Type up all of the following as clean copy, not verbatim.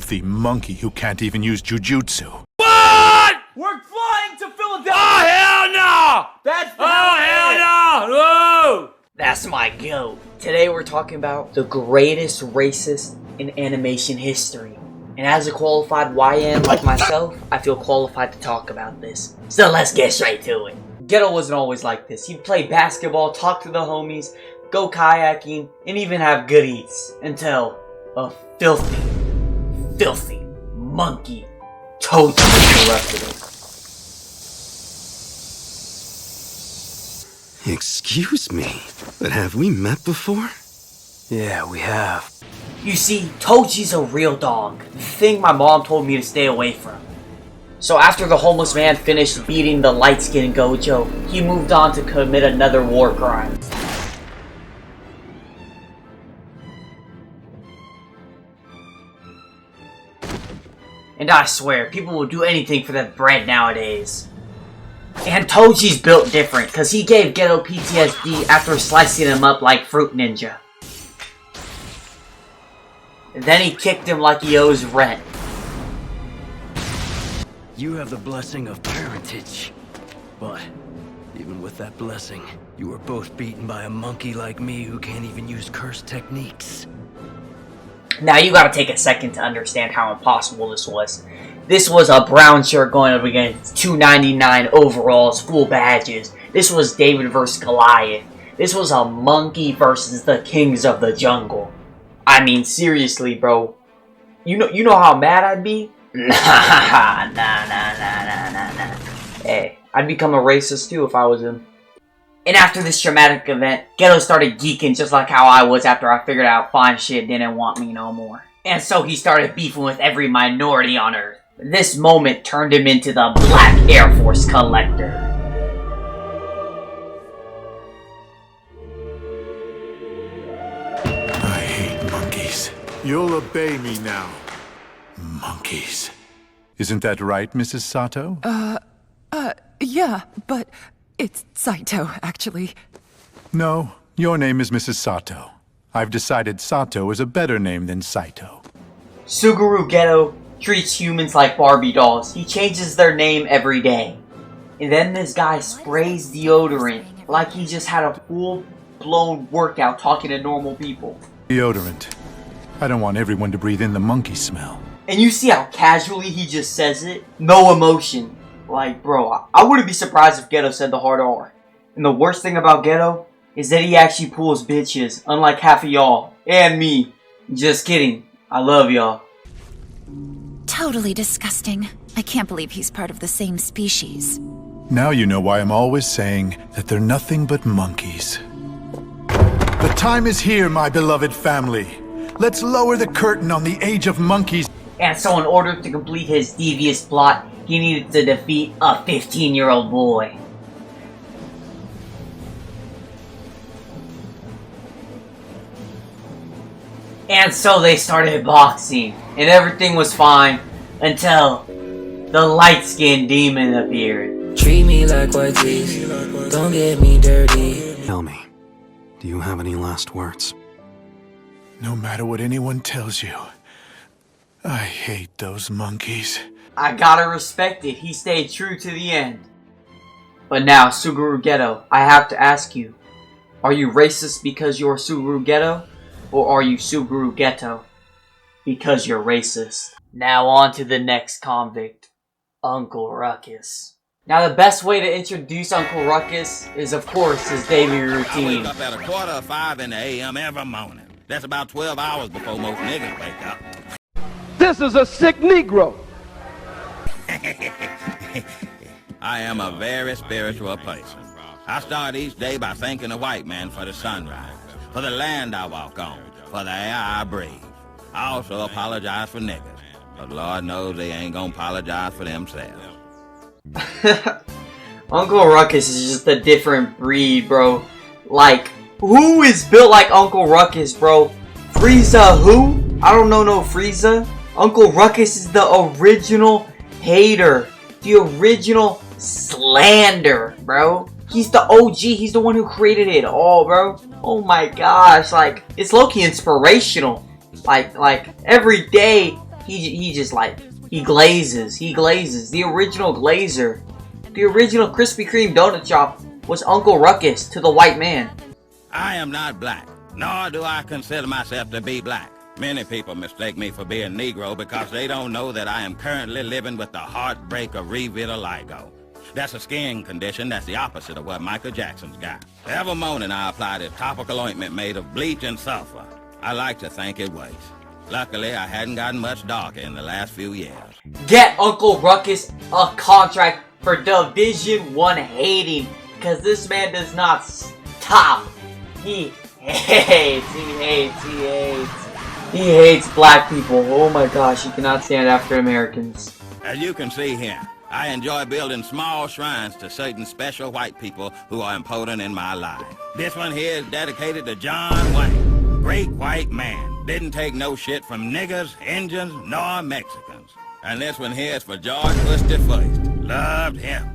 filthy monkey who can't even use jujutsu. What? We're flying to Philadelphia! Oh, hell no! That's hell no! Whoa! That's my goat. Today we're talking about the greatest racist in animation history. And as a qualified YN like myself, I feel qualified to talk about this. So let's get straight to it. Ghetto wasn't always like this. He'd play basketball, talk to the homies, go kayaking, and even have good eats. Until a filthy monkey totally interrupted him. Excuse me, but have we met before? Yeah, we have. You see, Toji's a real dog. The thing my mom told me to stay away from. So after the homeless man finished beating the light-skinned Gojo, he moved on to commit another war crime. And I swear, people will do anything for that bread nowadays. And Toji's built different, cause he gave Ghetto PTSD after slicing him up like Fruit Ninja. And then he kicked him like he owes rent. You have the blessing of parentage. But, even with that blessing, you were both beaten by a monkey like me who can't even use curse techniques. Now you gotta take a second to understand how impossible this was. This was a brown shirt going up against 299 overalls, full badges. This was David versus Goliath. This was a monkey versus the kings of the jungle. I mean, seriously, bro. You know how mad I'd be? Nah. Hey, I'd become a racist too if I was him. And after this traumatic event, Ghetto started geeking just like how I was after I figured out fine shit didn't want me no more. And so he started beefing with every minority on Earth. This moment turned him into the Black Air Force Collector. I hate monkeys. You'll obey me now. Monkeys. Isn't that right, Mrs. Sato? Yeah, but it's Saito, actually. No, your name is Mrs. Sato. I've decided Sato is a better name than Saito. Suguru Ghetto treats humans like Barbie dolls. He changes their name every day. And then this guy sprays deodorant like he just had a full-blown workout talking to normal people. Deodorant. I don't want everyone to breathe in the monkey smell. And you see how casually he just says it? No emotion. Like, bro, I wouldn't be surprised if Ghetto said the hard R. And the worst thing about Ghetto is that he actually pulls bitches, unlike half of y'all. And me. Just kidding. I love y'all. Totally disgusting. I can't believe he's part of the same species. Now you know why I'm always saying that they're nothing but monkeys. The time is here, my beloved family. Let's lower the curtain on the age of monkeys. And so in order to complete his devious plot, he needed to defeat a 15-year-old boy. And so they started boxing, and everything was fine until the light-skinned demon appeared. Treat me like white teeth, don't get me dirty. Tell me, do you have any last words? No matter what anyone tells you, I hate those monkeys. I gotta respect it, he stayed true to the end. But now, Suguru Ghetto, I have to ask you, are you racist because you're Suguru Ghetto? Or are you Suguru Ghetto because you're racist? Now on to the next convict, Uncle Ruckus. Now the best way to introduce Uncle Ruckus is of course his daily routine. I wake up at 4:45 in the a.m. every morning. That's about 12 hours before most niggas wake up. This is a sick Negro. I am a very spiritual person. I start each day by thanking the white man for the sunrise, for the land I walk on, for the air I breathe. I also apologize for niggas, but Lord knows they ain't gonna apologize for themselves. Uncle Ruckus is just a different breed, bro. Like, who is built like Uncle Ruckus, bro? Frieza who? I don't know no Frieza. Uncle Ruckus is the original hater. The original slander, bro. He's the OG. He's the one who created it all, bro. Oh my gosh. Like, it's low-key inspirational. Like, every day he just like, he glazes. The original glazer, the original Krispy Kreme donut shop was Uncle Ruckus to the white man. I am not black, nor do I consider myself to be black. Many people mistake me for being Negro because they don't know that I am currently living with the heartbreak of revitiligo. That's a skin condition that's the opposite of what Michael Jackson's got. Every morning I apply this topical ointment made of bleach and sulfur. I like to think it works. Luckily, I hadn't gotten much darker in the last few years. Get Uncle Ruckus a contract for Division I hating, because this man does not stop. He hates black people. Oh my gosh, he cannot stand African Americans. As you can see here, I enjoy building small shrines to certain special white people who are important in my life. This one here is dedicated to John Wayne. Great white man. Didn't take no shit from niggers, Indians, nor Mexicans. And this one here is for George Bush the First. Loved him.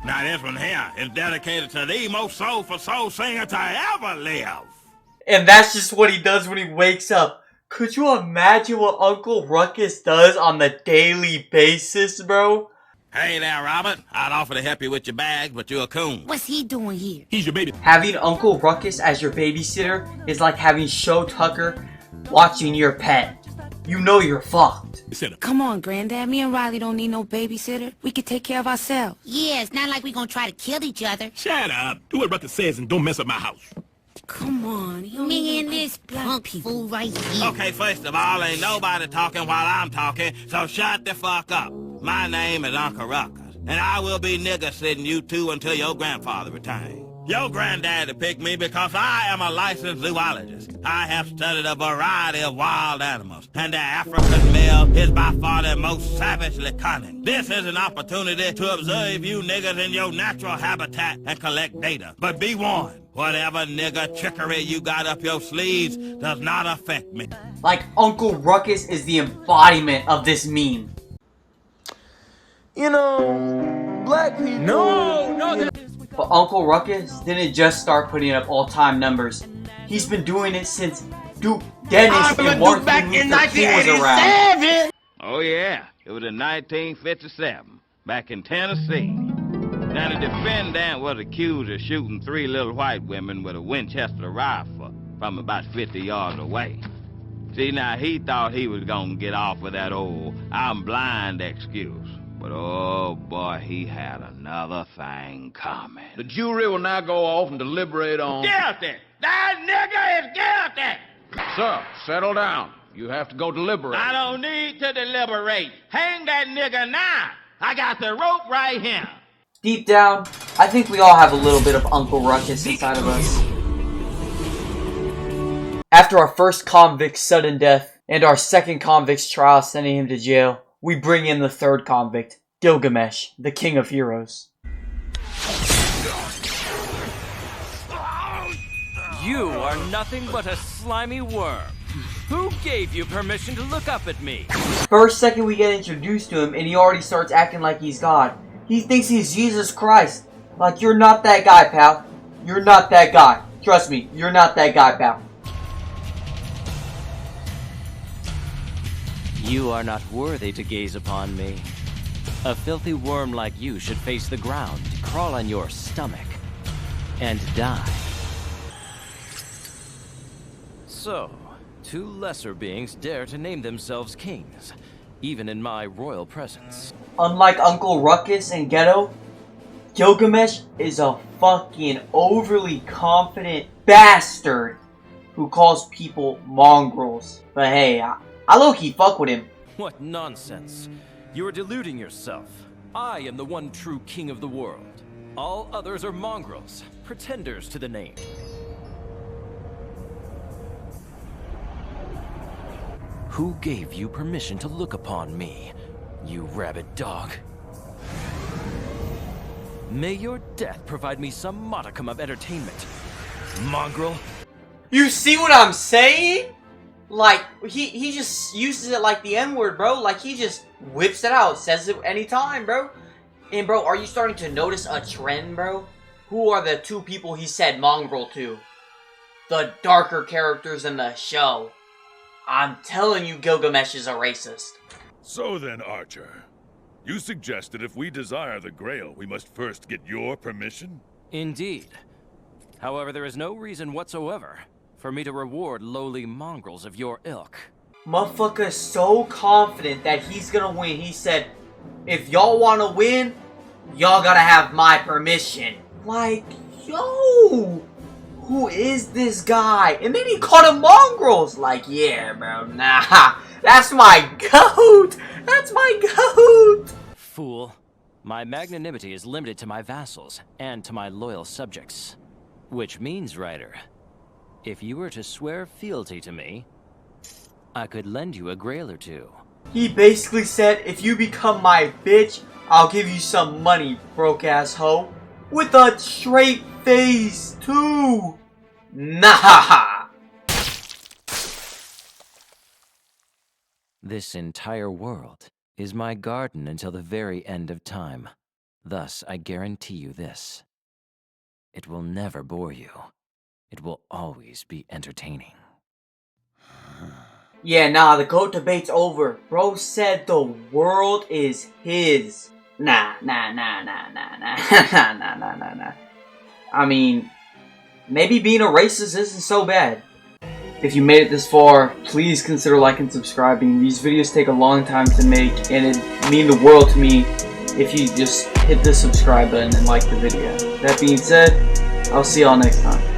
Now this one here is dedicated to the most soulful soul singer to ever live. And that's just what he does when he wakes up. Could you imagine what Uncle Ruckus does on the daily basis, bro? Hey there, Robert. I'd offer to help you with your bag, but you're a coon. What's he doing here? He's your baby. Having Uncle Ruckus as your babysitter is like having Show Tucker watching your pet. You know you're fucked. Come on, Granddad. Me and Riley don't need no babysitter. We can take care of ourselves. Yeah, it's not like we gonna try to kill each other. Shut up. Do what Ruckus says and don't mess up my house. Come on. Me and this punk fool right here. Okay, first of all, ain't nobody talking while I'm talking, so shut the fuck up. My name is Uncle Ruckus, and I will be nigger-sitting you two until your grandfather returns. Your granddaddy picked me because I am a licensed zoologist. I have studied a variety of wild animals, and the African male is by far the most savagely cunning. This is an opportunity to observe you niggers in your natural habitat and collect data. But be warned, whatever nigger trickery you got up your sleeves does not affect me. Like, Uncle Ruckus is the embodiment of this meme. You know, black people... No! But Uncle Ruckus didn't just start putting up all-time numbers. He's been doing it since Duke Dennis and Martin Luther King was around. Oh yeah, it was in 1957, back in Tennessee. Now the defendant was accused of shooting 3 little white women with a Winchester rifle from about 50 yards away. See, now he thought he was gonna get off with that old "I'm blind" excuse. But oh boy, he had another thing coming. The jury will now go off and deliberate on... Guilty! That nigger is guilty! Sir, settle down. You have to go deliberate. I don't need to deliberate. Hang that nigger now. I got the rope right here. Deep down, I think we all have a little bit of Uncle Ruckus inside of us. After our first convict's sudden death and our second convict's trial sending him to jail, we bring in the third convict, Gilgamesh, the king of heroes. You are nothing but a slimy worm. Who gave you permission to look up at me? First second we get introduced to him and he already starts acting like he's God. He thinks he's Jesus Christ. Like, you're not that guy, pal. You're not that guy. Trust me, you're not that guy, pal. You are not worthy to gaze upon me. A filthy worm like you should face the ground, crawl on your stomach, and die. So, 2 lesser beings dare to name themselves kings, even in my royal presence. Unlike Uncle Ruckus and Ghetto, Gilgamesh is a fucking overly confident bastard who calls people mongrels. But hey, I low-key fuck with him. What nonsense. You are deluding yourself. I am the one true king of the world. All others are mongrels, pretenders to the name. Who gave you permission to look upon me, you rabid dog? May your death provide me some modicum of entertainment, mongrel. You see what I'm saying? Like, he just uses it like the N-word, bro. Like, he just whips it out, says it anytime, bro. And, bro, are you starting to notice a trend, bro? Who are the 2 people he said mongrel to? The darker characters in the show. I'm telling you, Gilgamesh is a racist. So then, Archer, you suggest that if we desire the Grail, we must first get your permission? Indeed. However, there is no reason whatsoever for me to reward lowly mongrels of your ilk. Motherfucker's so confident that he's gonna win. He said, if y'all wanna win, y'all gotta have my permission. Like, yo, who is this guy? And then he called him mongrels. Like, yeah, bro, nah, that's my goat. That's my goat. Fool. My magnanimity is limited to my vassals and to my loyal subjects. Which means, Ryder, if you were to swear fealty to me, I could lend you a grail or two. He basically said, if you become my bitch, I'll give you some money, broke ass hoe. With a straight face, too. Nah. This entire world is my garden until the very end of time. Thus, I guarantee you this. It will never bore you. It will always be entertaining. Yeah, nah, the GOAT debate's over. Bro said the world is his. Nah. I mean, maybe being a racist isn't so bad. If you made it this far, please consider liking and subscribing. These videos take a long time to make, and it'd mean the world to me if you just hit the subscribe button and like the video. That being said, I'll see y'all next time.